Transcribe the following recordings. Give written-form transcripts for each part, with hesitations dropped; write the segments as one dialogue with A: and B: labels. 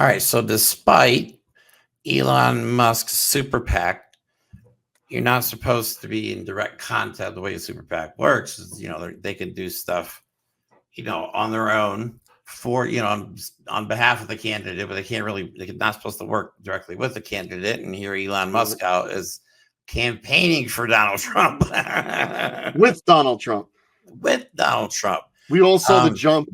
A: All right. So despite Elon Musk's super PAC, you're not supposed to be in direct contact. The way a super PAC works is, they can do stuff, on their own for, on behalf of the candidate, but they're not supposed to work directly with the candidate. And here Elon Musk out is campaigning for Donald Trump.
B: With Donald Trump.
A: With Donald Trump.
B: We all saw the jump.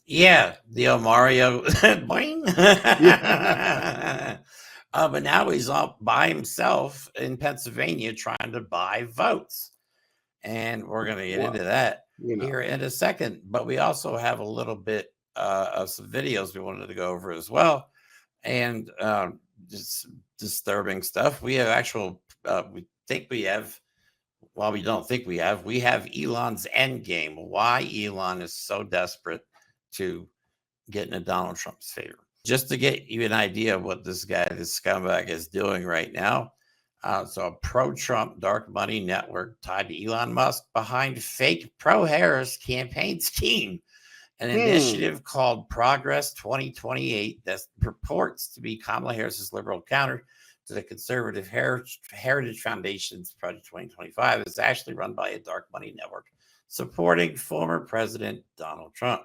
A: Yeah, the Mario. Boing.
B: Yeah.
A: But now he's all by himself in Pennsylvania trying to buy votes. And we're going to get into that here in a second. But we also have a little bit of some videos we wanted to go over as well. And just disturbing stuff. We have we think we have, well, we don't think we have Elon's end game. Why Elon is so desperate to get into Donald Trump's favor. Just to get you an idea of what this scumbag is doing right now. So a pro-Trump dark money network tied to Elon Musk behind fake pro-Harris campaign scheme. An initiative called Progress 2028 that purports to be Kamala Harris's liberal counter to the conservative Heritage Foundation's Project 2025 is actually run by a dark money network supporting former President Donald Trump.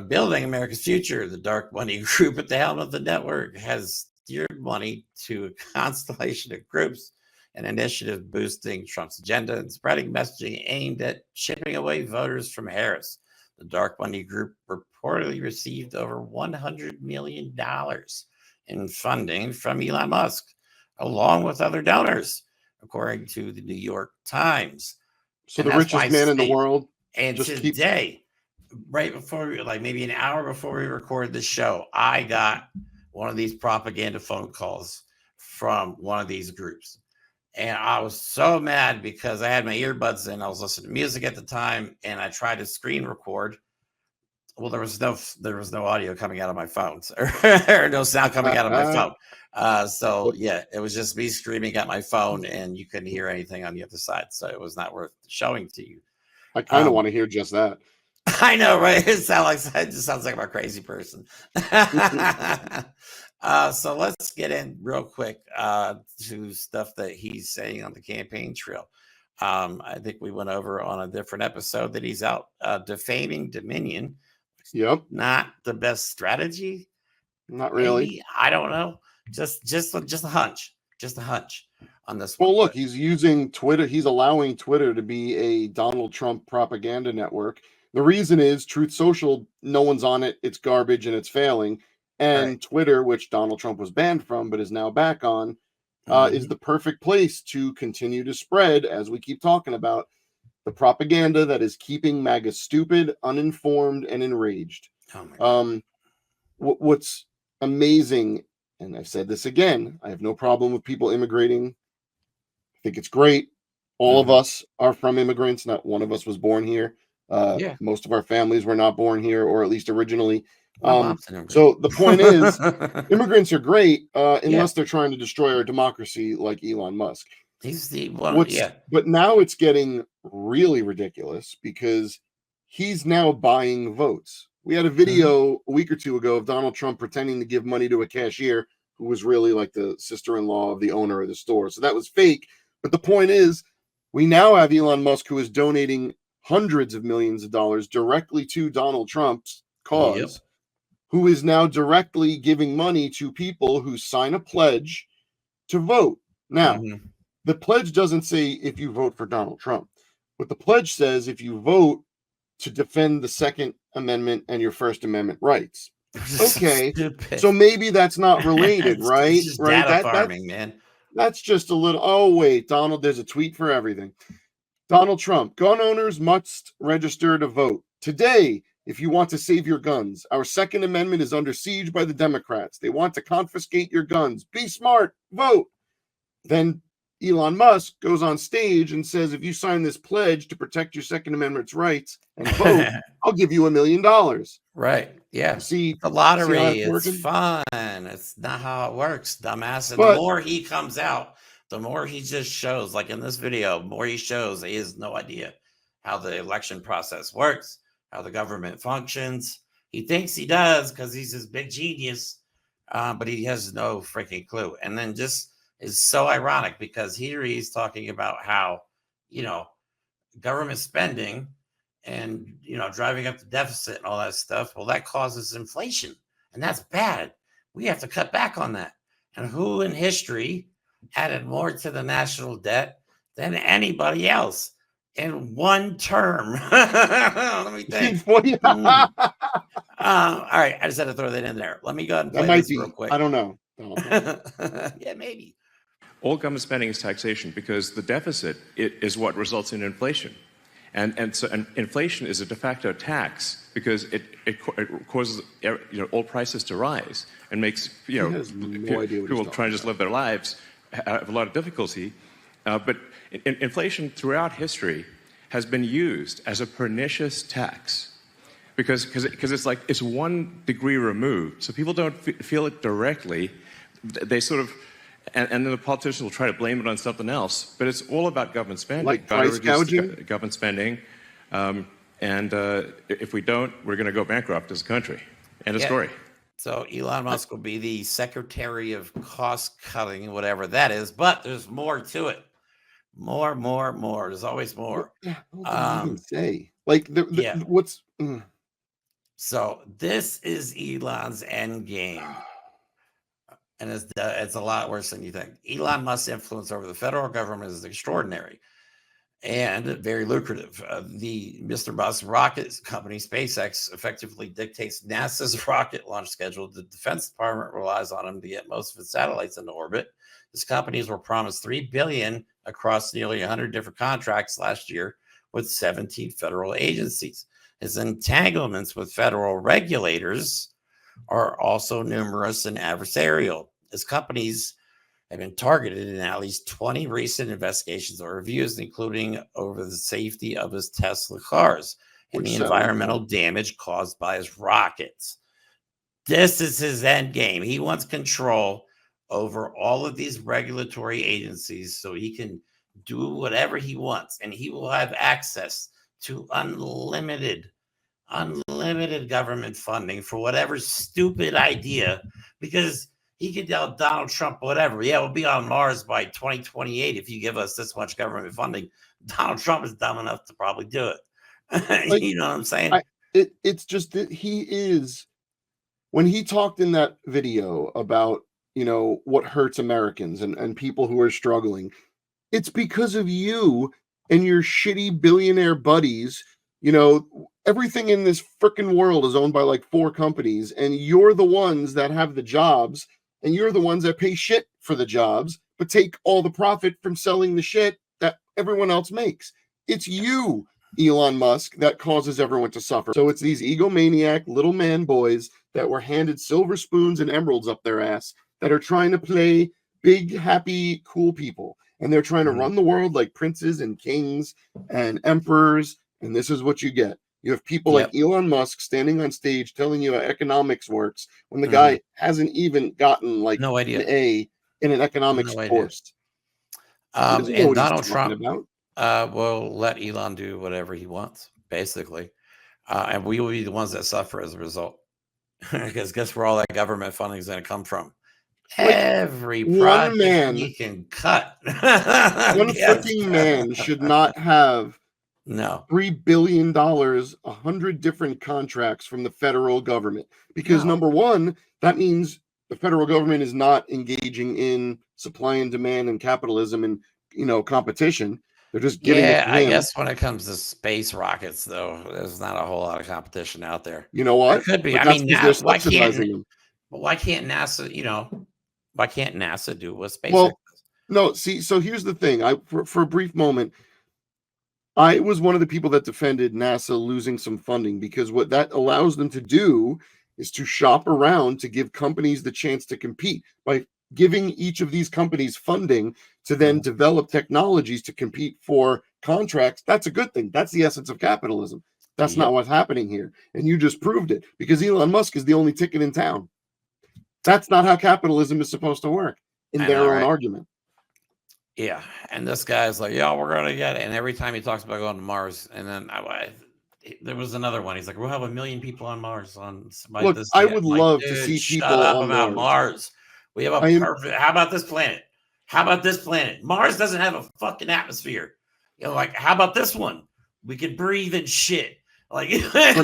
A: Building America's Future, the dark money group at the helm of the network, has steered money to a constellation of groups and initiatives boosting Trump's agenda and spreading messaging aimed at shipping away voters from Harris. The dark money group reportedly received over $100 million in funding from Elon Musk, along with other donors, according to the New York Times.
B: So the richest man in the world.
A: And today, right before, maybe an hour before we recorded the show, I got one of these propaganda phone calls from one of these groups. And I was so mad because I had my earbuds in. I was listening to music at the time, and I tried to screen record. Well, there was no audio coming out of my phone, or no sound coming out of my phone. So yeah, it was just me screaming at my phone, and you couldn't hear anything on the other side. So it was not worth showing to you.
B: I kind of want to hear just that.
A: I know, right? It just sounds like I'm a crazy person. So let's get in real quick to stuff that he's saying on the campaign trail. I think we went over on a different episode that he's out defaming Dominion.
B: Yep.
A: Not the best strategy.
B: Not really.
A: Maybe. I don't know. Just a hunch. Just a hunch on this
B: one.
A: Well,
B: look, he's using Twitter. He's allowing Twitter to be a Donald Trump propaganda network. The reason is Truth Social, no one's on it. It's garbage and it's failing. And Twitter, which Donald Trump was banned from but is now back on, is the perfect place to continue to spread, as we keep talking about, the propaganda that is keeping MAGA stupid, uninformed, and enraged. What's amazing, and I've said this again, I have no problem with people immigrating. I think it's great. All of us are from immigrants. Not one of us was born here. Most of our families were not born here, or at least originally. So the point is, immigrants are great unless they're trying to destroy our democracy like Elon Musk.
A: He's the one.
B: But now it's getting really ridiculous because he's now buying votes. We had a video a week or two ago of Donald Trump pretending to give money to a cashier who was really like the sister-in-law of the owner of the store. So that was fake. But the point is, we now have Elon Musk who is donating hundreds of millions of dollars directly to Donald Trump's cause, who is now directly giving money to people who sign a pledge to vote. Now, the pledge doesn't say if you vote for Donald Trump. What the pledge says, if you vote to defend the Second Amendment and your First Amendment rights. Okay, so maybe that's not related, right?
A: It's just data farming, man.
B: That's just a little. Oh wait, Donald, there's a tweet for everything. Donald Trump: gun owners must register to vote today. If you want to save your guns, our Second Amendment is under siege by the Democrats. They want to confiscate your guns. Be smart, vote. Then Elon Musk goes on stage and says, if you sign this pledge to protect your Second Amendment's rights and vote, I'll give you $1 million.
A: Right. Yeah.
B: See,
A: the lottery is fun. It's not how it works, dumbass. And the more he comes out, the more he just shows, like in this video, the more he shows he has no idea how the election process works, how the government functions. He thinks he does because he's this big genius, but he has no freaking clue. And then just is so ironic because here he's talking about how, government spending and, driving up the deficit and all that stuff. Well, that causes inflation, and that's bad. We have to cut back on that. And who in history added more to the national debt than anybody else in one term? Let me think. All right, I just had to throw that in there. Let me go ahead and play this real quick.
B: I don't know.
A: Yeah, maybe.
C: All government spending is taxation because the deficit is what results in inflation. And inflation is a de facto tax because it causes all prices to rise and makes people trying to just live their lives have a lot of difficulty. But inflation throughout history has been used as a pernicious tax because it's 1 degree removed, so people don't feel it directly. They sort of. And then the politicians will try to blame it on something else, but it's all about government spending.
B: Like price gouging?
C: Government spending. And if we don't, we're going to go bankrupt as a country. End of story.
A: So Elon Musk will be the Secretary of Cost Cutting, whatever that is, but there's more to it. More. There's always more.
B: What did you even say? Like, what's...
A: So this is Elon's end game. And it's a lot worse than you think. Elon Musk's influence over the federal government is extraordinary and very lucrative. The Mr. Musk rocket company, SpaceX, effectively dictates NASA's rocket launch schedule. The Defense Department relies on him to get most of its satellites into orbit. His companies were promised $3 billion across nearly 100 different contracts last year with 17 federal agencies. His entanglements with federal regulators are also numerous and adversarial. His companies have been targeted in at least 20 recent investigations or reviews, including over the safety of his Tesla cars and the environmental damage caused by his rockets. This is his end game. He wants control over all of these regulatory agencies so he can do whatever he wants, and he will have access to unlimited government funding for whatever stupid idea, because he could tell Donald Trump whatever. Yeah, we'll be on Mars by 2028 if you give us this much government funding. Donald Trump is dumb enough to probably do it.
B: Like,
A: you know what I'm saying?
B: It's just that he is, when he talked in that video about, what hurts Americans and people who are struggling, it's because of you and your shitty billionaire buddies. Everything in this freaking world is owned by like 4 companies, and you're the ones that have the jobs, and you're the ones that pay shit for the jobs, but take all the profit from selling the shit that everyone else makes. It's you, Elon Musk, that causes everyone to suffer. So it's these egomaniac little man boys that were handed silver spoons and emeralds up their ass that are trying to play big, happy, cool people. And they're trying to run the world like princes and kings and emperors. And this is what you get. You have people like Elon Musk standing on stage telling you how economics works when the guy hasn't even gotten like
A: no idea.
B: an A in an economics course.
A: And Donald Trump will let Elon do whatever he wants, basically. And we will be the ones that suffer as a result. Because guess where all that government funding is going to come from? Like, every project he can cut.
B: One freaking man should not have $3 billion, 100 different contracts from the federal government. Because number one, that means the federal government is not engaging in supply and demand and capitalism and competition. They're just giving it to him.
A: I guess when it comes to space rockets, though, there's not a whole lot of competition out there.
B: You know what?
A: It could be.
B: But
A: I mean, why can't NASA do what SpaceX does?
B: No, see, so here's the thing. For a brief moment, I was one of the people that defended NASA losing some funding, because what that allows them to do is to shop around to give companies the chance to compete by giving each of these companies funding to then develop technologies to compete for contracts. That's a good thing. That's the essence of capitalism. That's not what's happening here. And you just proved it, because Elon Musk is the only ticket in town. That's not how capitalism is supposed to work in their own argument.
A: Yeah. And this guy's like, we're going to get it. And every time he talks about going to Mars, and then there was another one. He's like, we'll have 1 million people on Mars.
B: Look, I would love to see
A: shut
B: people
A: up
B: on
A: about Mars. We have a perfect. How about this planet? How about this planet? Mars doesn't have a fucking atmosphere. You know, like, how about this one? We can breathe and shit. Like
B: for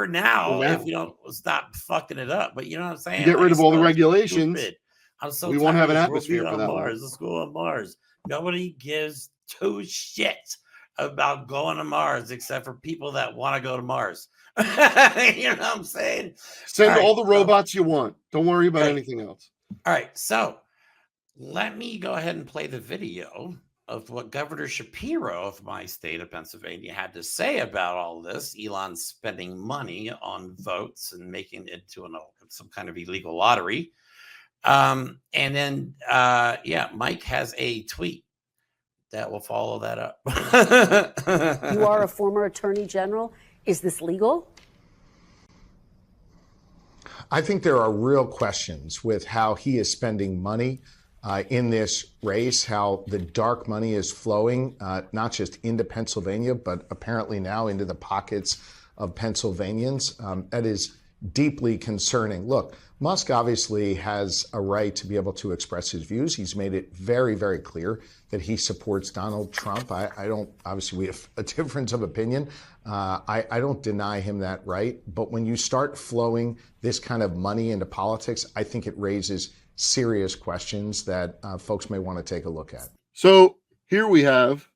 B: now,
A: if you don't stop fucking it up. But you know what I'm saying?
B: Get rid of all the regulations.
A: I'm so
B: we won't have an
A: tired.
B: atmosphere for that
A: Mars. Let's go on Mars. Nobody gives two shits about going to Mars except for people that want to go to Mars. You know what I'm saying?
B: Send all the robots you want. Don't worry about anything else.
A: All right. So let me go ahead and play the video of what Governor Shapiro of my state of Pennsylvania had to say about all this. Elon spending money on votes and making it to some kind of illegal lottery. And then, Mike has a tweet that will follow that up.
D: You are a former attorney general. Is this legal?
E: I think there are real questions with how he is spending money in this race, how the dark money is flowing, not just into Pennsylvania, but apparently now into the pockets of Pennsylvanians. That is deeply concerning. Look, Musk obviously has a right to be able to express his views. He's made it very, very clear that he supports Donald Trump. I don't, obviously we have a difference of opinion. I don't deny him that right. But when you start flowing this kind of money into politics, I think it raises serious questions that folks may want to take a look at.
B: So here we have,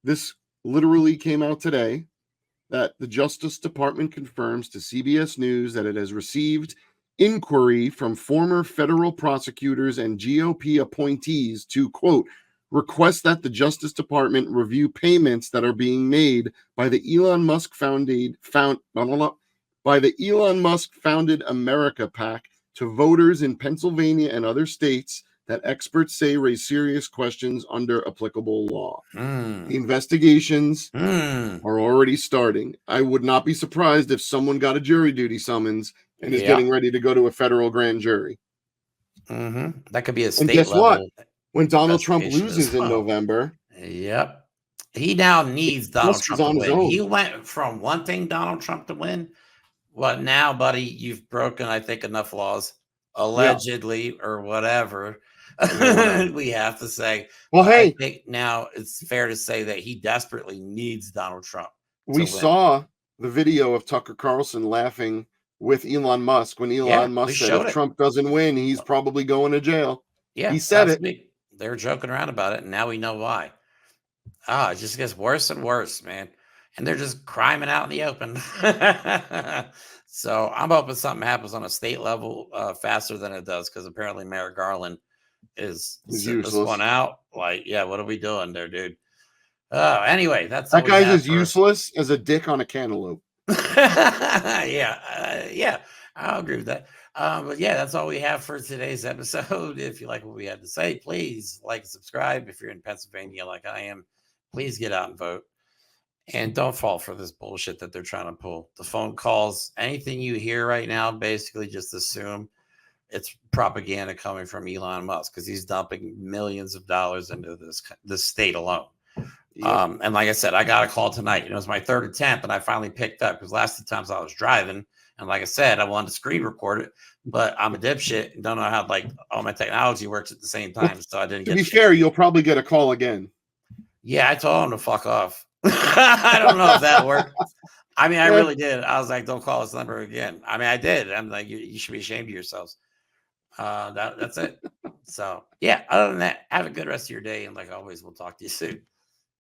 B: this literally came out today, that the Justice Department confirms to CBS News that it has received inquiry from former federal prosecutors and GOP appointees to, quote, request that the Justice Department review payments that are being made by the Elon Musk founded America PAC to voters in Pennsylvania and other states that experts say raise serious questions under applicable law. The investigations are already starting. I would not be surprised if someone got a jury duty summons and is getting ready to go to a federal grand jury.
A: That could be a state
B: and guess
A: level.
B: What? When Donald Trump loses in November.
A: Yep. He now needs Donald Trump to win.
B: Own.
A: He went from wanting Donald Trump to win. What now, buddy? You've broken, I think, enough laws, allegedly, or whatever. We have to say.
B: Well, hey,
A: I think now it's fair to say that he desperately needs Donald Trump.
B: We saw the video of Tucker Carlson laughing with Elon Musk when Elon Musk said if Trump doesn't win, he's probably going to jail.
A: Yeah,
B: he said it.
A: They were joking around about it, and now we know why. It just gets worse and worse, man. And they're just criming out in the open. So I'm hoping something happens on a state level faster than it does, because apparently Merrick Garland is sitting this one out. Like, what are we doing there, dude? Anyway, that
B: guy's as useless as a dick on a cantaloupe.
A: I'll agree with that. But that's all we have for today's episode. If you like what we had to say, please like and subscribe. If you're in Pennsylvania like I am, please get out and vote. And don't fall for this bullshit that they're trying to pull. The phone calls, anything you hear right now, basically just assume it's propaganda coming from Elon Musk, because he's dumping millions of dollars into this state alone. And like I said, I got a call tonight. It was my third attempt, and I finally picked up, because last 2 times I was driving. And like I said, I wanted to screen record it, but I'm a dipshit and don't know how all my technology works at the same time. So I didn't get.
B: To be fair, you'll probably get a call again.
A: Yeah, I told him to fuck off. I don't know if that worked. I mean, I really did. I was like, don't call this number again. I mean, I did. I'm like, you should be ashamed of yourselves. That's it. So other than that, have a good rest of your day. And like always, we'll talk to you soon.